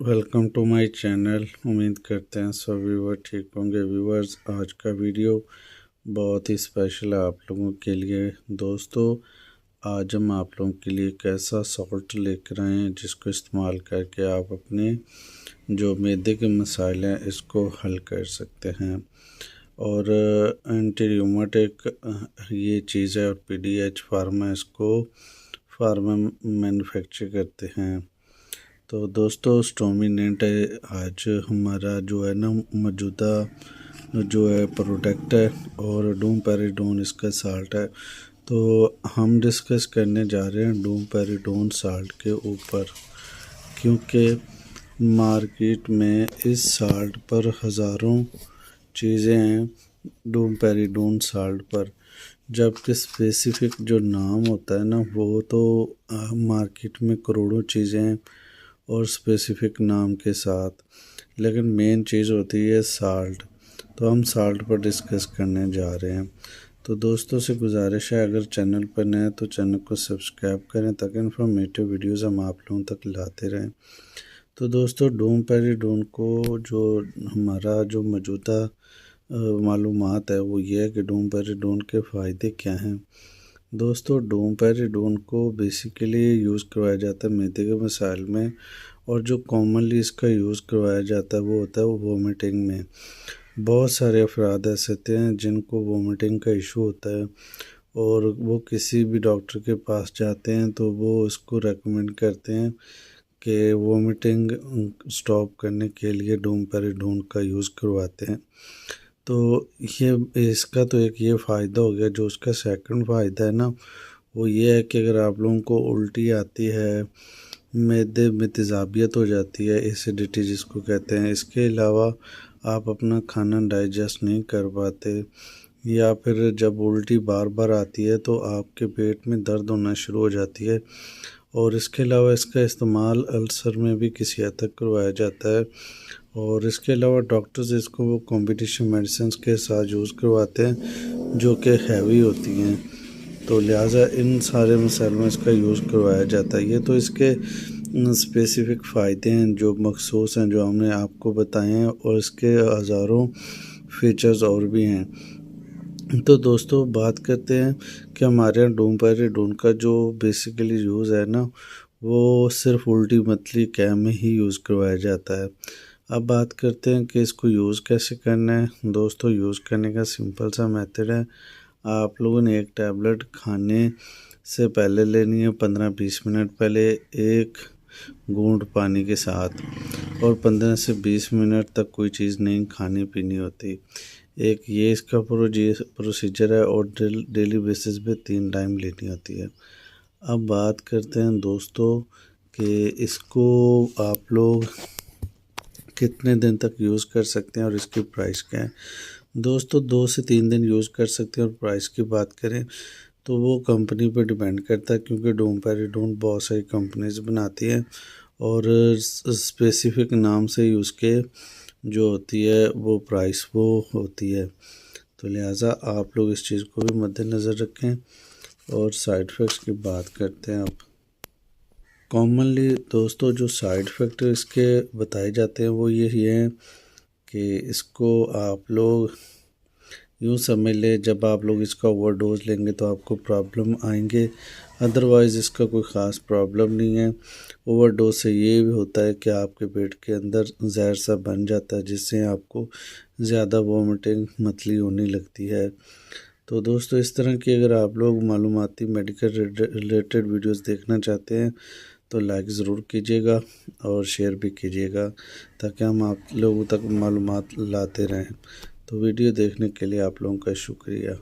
Welcome to my channel. उम्मीद करते हैं सब व्यूवर ठीक होंगे। व्यूवर्स, आज का वीडियो बहुत ही स्पेशल है आप लोगों के लिए। दोस्तों, आज हम आप लोगों के लिए एक ऐसा सॉल्ट लेकर आए हैं जिसको इस्तेमाल करके आप अपने जो मैदे के मसाइल हैं इसको हल कर सकते हैं। और एंटी रूमेटिक ये चीज़ है और PDH फार्मा इसको फार्मा मैन्युफैक्चर करते हैं। तो दोस्तों, स्टोमिनेंट है आज हमारा जो है ना मौजूदा जो है प्रोडक्ट है और डूमपेरिडोन इसका साल्ट है। तो हम डिस्कस करने जा रहे हैं डूमपेरिडोन साल्ट के ऊपर, क्योंकि मार्केट में इस साल्ट पर हज़ारों चीज़ें हैं डूमपेरिडोन साल्ट पर, जबकि स्पेसिफ़िक जो नाम होता है ना वो तो मार्केट में करोड़ों चीज़ें हैं और स्पेसिफ़िक नाम के साथ, लेकिन मेन चीज़ होती है साल्ट। तो हम साल्ट पर डिस्कस करने जा रहे हैं। तो दोस्तों से गुजारिश है, अगर चैनल पर नए हैं तो चैनल को सब्सक्राइब करें ताकि इन्फॉर्मेटिव वीडियोज़ हम आप लोगों तक लाते रहें। तो दोस्तों, डूमपेरिडोन को जो हमारा जो मौजूदा मालूमात है वो ये है कि डूमपेरिडोन के फ़ायदे क्या हैं। दोस्तों, डूमपेरिडोन को बेसिकली यूज़ करवाया जाता है मैदे के मसाइल में, और जो कॉमनली इसका यूज़ करवाया जाता है वो होता है वोमिटिंग में। बहुत सारे अफराद ऐसे होते हैं जिनको वोमिटिंग का इशू होता है और वो किसी भी डॉक्टर के पास जाते हैं तो वो इसको रेकमेंड करते हैं कि वोमिटिंग स्टॉप करने के लिए डूमपेरिडोन का यूज़ करवाते हैं। तो ये इसका तो एक ये फ़ायदा हो गया। जो उसका सेकंड फ़ायदा है ना वो ये है कि अगर आप लोगों को उल्टी आती है, मैदे में तेज़ाबियत हो जाती है, एसिडिटी जिसको कहते हैं, इसके अलावा आप अपना खाना डाइजेस्ट नहीं कर पाते, या फिर जब उल्टी बार बार आती है तो आपके पेट में दर्द होना शुरू हो जाती है, और इसके अलावा इसका इस्तेमाल अल्सर में भी किसी हद तक करवाया जाता है। और इसके अलावा डॉक्टर्स इसको वो कॉम्बिनेशन मेडिसिन के साथ यूज़ करवाते हैं जो कि हैवी होती हैं, तो लिहाजा इन सारे मसाइल में इसका यूज़ करवाया जाता है। ये तो इसके स्पेसिफ़िक फ़ायदे हैं जो मखसूस हैं, जो हमने आपको बताए हैं, और इसके हज़ारों फीचर्स और भी हैं। तो दोस्तों, बात करते हैं कि हमारे यहाँ डूमपेरिडोन का जो बेसिकली यूज़ है ना वो सिर्फ उल्टी मतली कैम में ही यूज़ करवाया जाता है। अब बात करते हैं कि इसको यूज़ कैसे करना है। दोस्तों, यूज़ करने का सिंपल सा मेथड है। आप लोगों ने एक टैबलेट खाने से पहले लेनी है, 15-20 मिनट पहले, एक घूंट पानी के साथ, और 15 से 20 मिनट तक कोई चीज़ नहीं खानी पीनी होती। एक ये इसका प्रोसीजर है, और डेली बेसिस पे 3 टाइम लेनी होती है। अब बात करते हैं दोस्तों कि इसको आप लोग कितने दिन तक यूज़ कर सकते हैं और इसकी प्राइस क्या है। दोस्तों, 2 से 3 दिन यूज़ कर सकते हैं, और प्राइस की बात करें तो वो कंपनी पर डिपेंड करता है, क्योंकि डूमपेरिडोन बहुत सारी कंपनीज बनाती हैं और स्पेसिफ़िक नाम से यूज़ के जो होती है वो प्राइस वो होती है। तो लिहाजा आप लोग इस चीज़ को भी मद्देनज़र रखें। और साइड इफ़ेक्ट्स की बात करते हैं अब। कॉमनली दोस्तों जो साइड इफ़ेक्ट इसके बताए जाते हैं वो ये हैं कि इसको आप लोग यूँ समझ लें, जब आप लोग इसका ओवरडोज लेंगे तो आपको प्रॉब्लम आएंगे, अदरवाइज़ इसका कोई ख़ास प्रॉब्लम नहीं है। ओवरडोज से ये भी होता है कि आपके पेट के अंदर जहर सा बन जाता है, जिससे आपको ज़्यादा वोमिटिंग मतली होने लगती है। तो दोस्तों, इस तरह की अगर आप लोग मालूमाती मेडिकल रिलेटेड वीडियोस देखना चाहते हैं तो लाइक ज़रूर कीजिएगा और शेयर भी कीजिएगा, ताकि हम आप लोगों तक मालूमात लाते रहें। तो वीडियो देखने के लिए आप लोगों का शुक्रिया।